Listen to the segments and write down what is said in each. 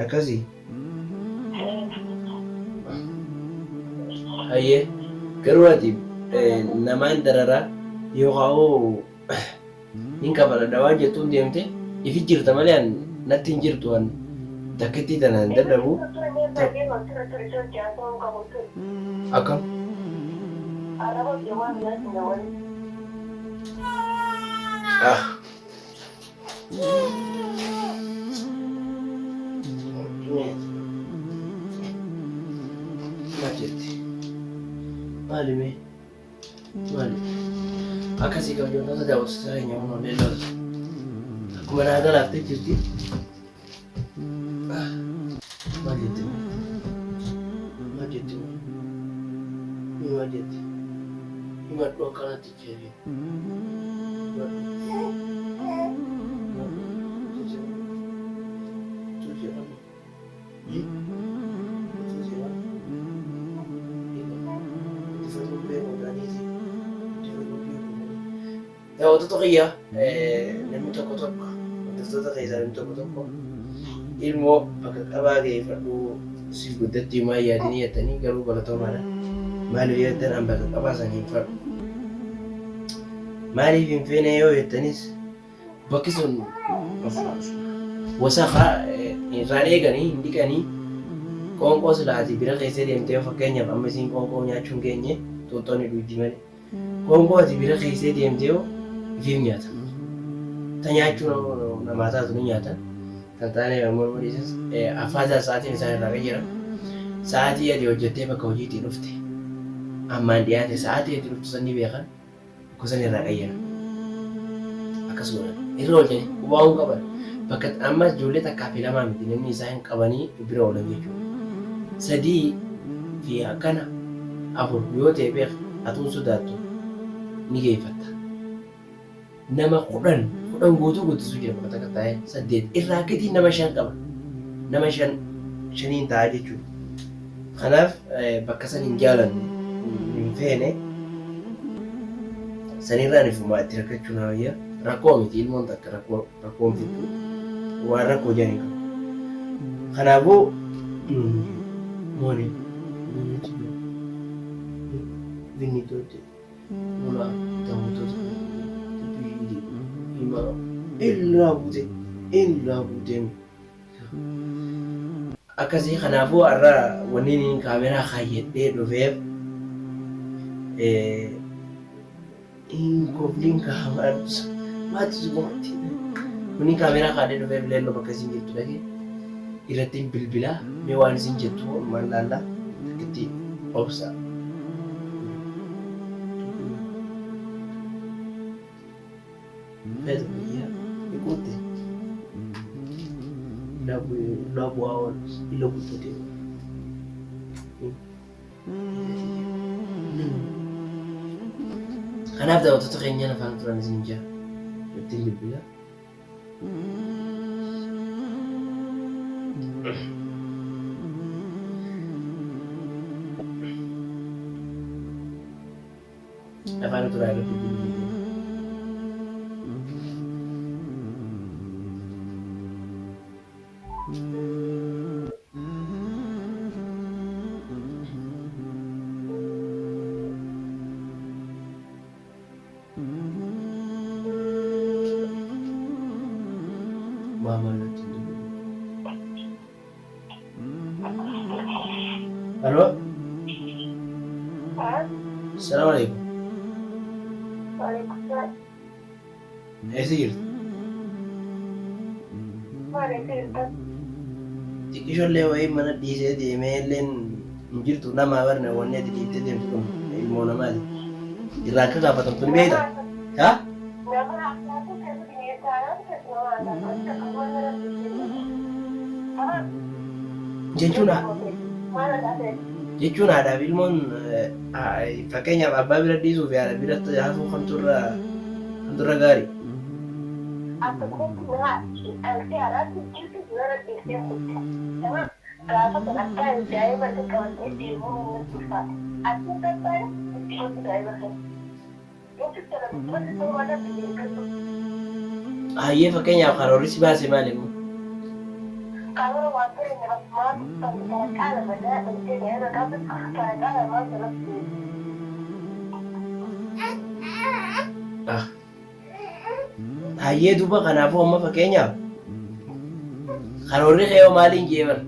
Akkasii. Hayyee garuu ati namaan dararaa yookaan hin kabaladha waan jettuun deemte ifi jirta malee natti hin jirtu waan takkittii tanaan dadhabu akkam. Maal jetti? Maali mee? Maali? Akkasii qabjootota daawwattoota keenya humna beellota. Akkuma naa galaaftee jirti. Maal jetti? Maal jetti? Maal jetti? Himadhu akkanatti jeebi. Daawwattoota kiyyaa namni tokko wantoota keessaa namni tokko ilmoo bakka qabaa ga'ee fudhadhuu siif guddatti himaa yaadanii jettanii garuu baratoomaadha. Maaliif jettan an bakka qabaa sanii fudhadhu. Maaliif hin feene yoo jettanis bakki sun wasaqa irraan eeganii hin dhiqanii qoonqoo silaati bira keessee deemtee fakkeenyaaf amma isiin qoonqoo nyaachuun keenye xuuxxoonni dhujji malee qoonqoo ati bira keessee deemtee ifiif nyaata. Ta nyaachuun namaa taatu ni nyaata. Kan taane yommuu dhiisas affaasaa sa'aatiin isaan irraa qayyara. Sa'aatii ati hojjettee bakka hojiitii dhufte ammaan dhiyaate sa'aatii ati dhuftu sanni beekan gosan irraa qayyara. Akkasuma irra oolchanii qubaa'uu qaban. Bakka ammas ijoollee takkaa fi lamaa miti namni isaan qabanii bira oolan jechuudha. 3 fi akkana 4 yoo ta'e beek atuun sodaattu ni geeffatta. Nama 10 guutuu guutisuu jira bakka takka taa'ee 8 irraa gadi nama 5 qaba. Nama 5 ta'a jechuudha. Kanaaf bakka san hin jaalanne hin feene sanirraan ifumaa itti rakkachuu nama wayya rakkoo miti ilmoon takka rakkoo miti waan rakkoo jedhanii qabu. Kanaafuu mooni vinnitooti mulaa ta'uutoota hima irraa buutee akkasii. Kanaafuu har'a wanni kaameraa kaayyadhee dhufeef Inkobliin kaa'amaa maatii gomatti. Kuni kaameraa kaadhee dhufee bileelloo bakka isin jirtu dhagee irratti bilbilaa mee waan isin jettu maal laallaa itti obsa. Feetu biyyaa ikuutti labu awal ilo bututi. Kanaaf daawwattoota keenya afaan turan isin jira ittiin bilbila. Afaan turan irratti bilbila. Halo? Assalamualaikum. Waalaikumsalam. Esir. Waalaikumsalam. Ijoollee wayii mana dhiisee deemee illeen hin jirtu nama barne wanni ati dhiiftee deemtu kun ilmoo namaati. Irraa akka gaafatamtu ni beekta? Haa? Jechuun haadhaaf ilmoon fakkeenyaaf abbaa bira dhiisuu fi haadha biratti haasuu kan turre gaarii. gaafa kan akka daa'ima qabatee deemuu ni ulfaata. Asiin barbaada itti gosa daa'ima kana. Yookiin talaabota waan akka beekamu. Hayyee fakkeenyaaf karoorri si baase maali immoo? Karoora waan ta'e nama maal qaala madaa dhintee daa'ima qabu qaala maal jalatti. Hayyee duuba kanaafuu amma fakkeenyaaf karoorri kee maaliin jee bara?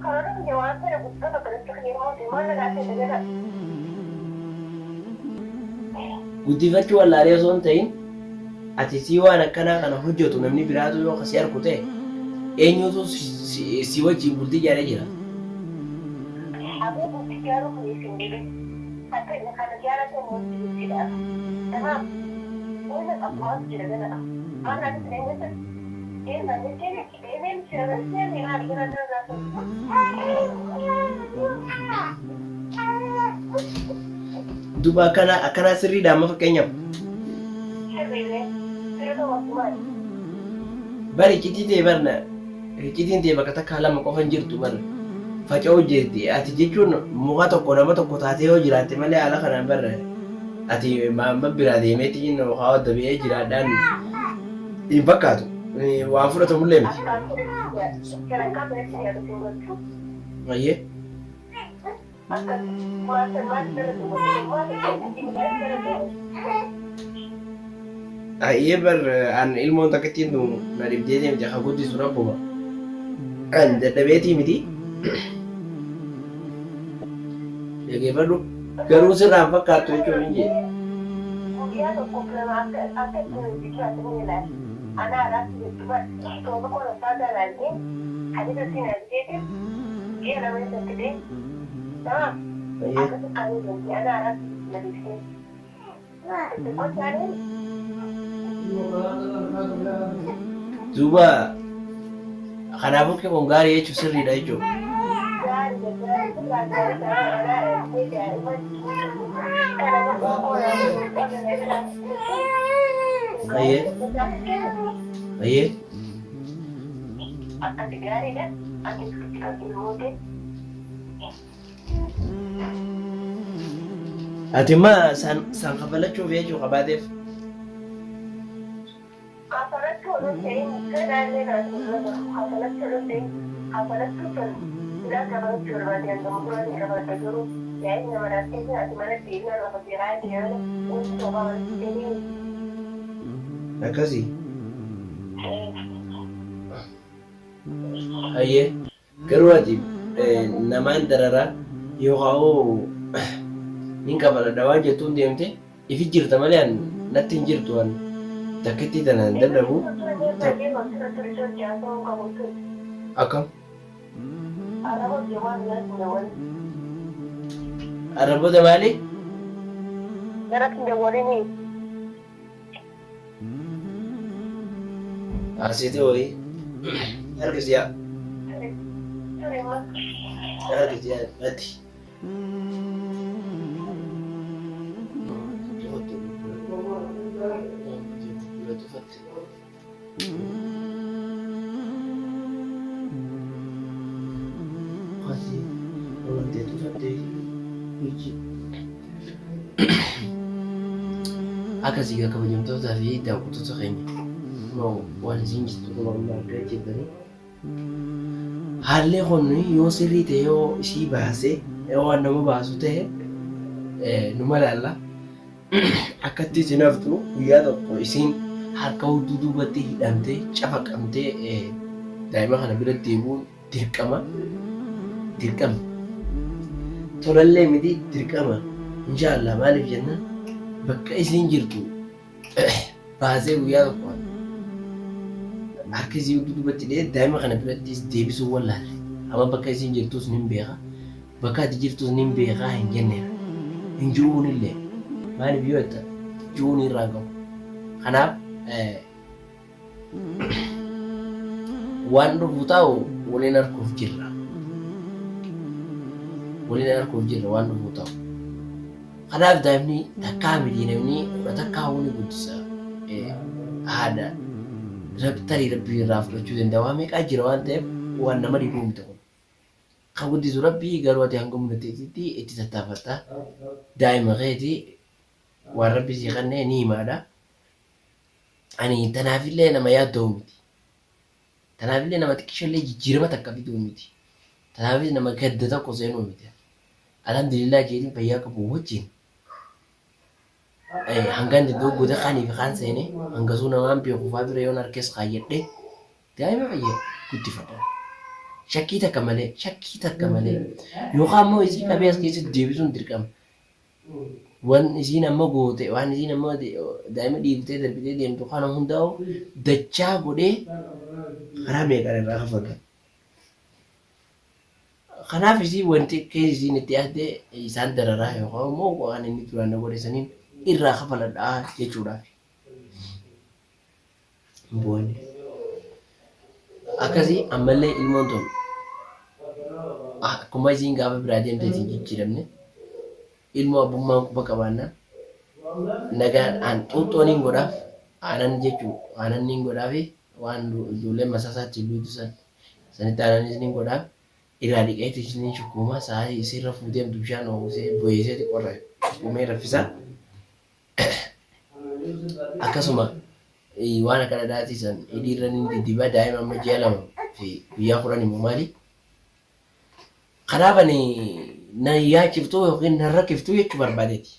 Karoora kee waan ta'e guddata kanatti kan yeroo deemaa nagaatee dagala. Guddifachuu wallaalee osoo hin ta'in ati sii waan akkanaa kana hojjetu namni biraatu yoo akkasii argu ta'e eenyutu si wajjin bultii ijaaree jira? Aboo bultii ijaaruu kun hin dhibe. Akka inni kana ijaarratan wanti bultiidha. Kanaaf wanta qabmaatu jira gala. Waan ati eenyutu deemanii deemeen sirriitti mi'aa jira dargaatu. Duuba akkanaa sirriidha amma fakkeenyaaf. Sirriilee sirriilee waasumaan. Bari iccitii ta'e barna iccitiin ta'e bakka takkaa lama qofa hin jirtu barra faca'uu jirti ati jechuun muka tokko nama tokko taatee yoo jiraatte malee haala kanaan barra ati maamma biraa deemeetti inni haa wadda bi'ee jiraadhaan hin fakkaatu waan fudhatamullee miti. Mayyee. Ayyee bar an ilmoon takka ittiin na dhibdee deemte haa guddisu rabbuma. An dadhabeetii miti. Dhaggeeffadhu garuu sirraan fakkaattu jechuun hin jedhe. Duuba kanaafuu kee kun gaarii jechuun sirriidha jechuudha. Ayyee. Ayyee. Ati immoo san kafalachuuf jechuun qabaateef. Akkasii. Ayyee garuu ati namaan dararaa yookaan hin kafaladha waan jettuun deemte ifi jirta malee natti hin jirtu waan takkitti tanaan dadhabu. Akkam? Araboota maali? Asii wayii harkisiyaa. Harkisiyaa ati. Akkasii gaa kabajamtootaa fi daawwattoota keenya waan isin jirtu kun amma argaa jirtanii haalli kun yoo sirrii ta'e yoo ishii baasee waan nama baasu ta'e numa laalla akkatti isin haftu guyyaa tokko isin harka hudduu duubatti hidhamtee cafaqamtee daa'ima kana biratti deebi'uun dirqama. Tolallee miti dirqama inshaallah maaliif jennaan bakka isin jirtu baasee guyyaa tokko harka isii hudduu duubatti dhee daa'ima kana birattis deebisuu wallaalle amma bakka isin jirtus nin beeka bakka ati jirtus nin beekaa hin jenneera hin jiruun illee maaliif yoo jetta jiruun irraa qabu kanaaf waan dhufu taa'u waliin arguuf jirra waan dhufu ta'u. Kanaaf daa'imni takkaa miti namni takkaa wani guddisa haadha tarii rabbii irraa fudhachuu danda'a waan meeqaa jira waan ta'eef waan nama dhibuu miti kun Kan guddisu rabbii garuu ati hanga murteessitti itti tattaafatta. Daa'ima keetii waan rabbi sii kennee ni himaadha. Ani tanaafillee nama yaadda'u miti. Tanaafillee nama xiqqishallee jijjiirama takka fiduu miti. Tanaafis nama gadda tokko seenuu miti. Alhamdulillah keetiin fayyaa qabu wajjin. Hangaan danda'u goota kaanii fi kaan seenee hangasuu namaan beeku fa'aa bira yoon harkees kaayyadhee daa'ima fayyaa guddifadha. Shakkii takka malee yookaan immoo isii qabee as keessatti deebisuun dirqama. Waan isiin amma goote waan isiin amma daa'ima dhiiftee darbitee deemtu kana hundaa'u dachaa godhee karaa meeqaan irraa kafalu. Kanaaf isii wanti keessa isiin itti yaadde isaan dararaa yookaan immoo waan inni duraan godhesaniin irraa kafaladhaa jechuudhaaf. Booni. Akkasii ammallee ilmoon tun akkuma isiin gaafa biraa deemte isin jijjiiramne ilmoo abbummaan quba qabaannaan nagaan xuuxxooniin godhaaf aanan jechuu aanan niin godhaafi waan ijoolleen masaasaatti luutu sanitti aanan niin godhaaf irraa dhiqeetti isiniin shukkuuma sa'aa isiirra fuutee bishaan oofisee boyeessee xiqqoorra shukkuumee raffisaa. Akkasuma waan akka dhadhaatiisan hidhiirra ni diddiibaa daa'ima amma ji'a 2 fi guyyaa 10 immoo maali? Kanaaf ani na yaachiftuu yookiin na rakkiftuu jechuu barbaadeeti.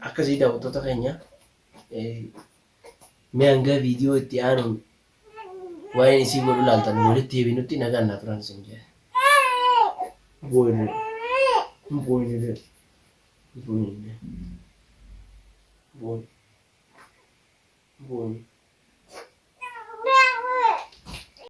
Akkasii daawwattoota keenya mee hanga viidiyoo itti aanuun waa'een isii godhu laaltan walitti deebinutti nagaan naa turan isin jedhe. Boy.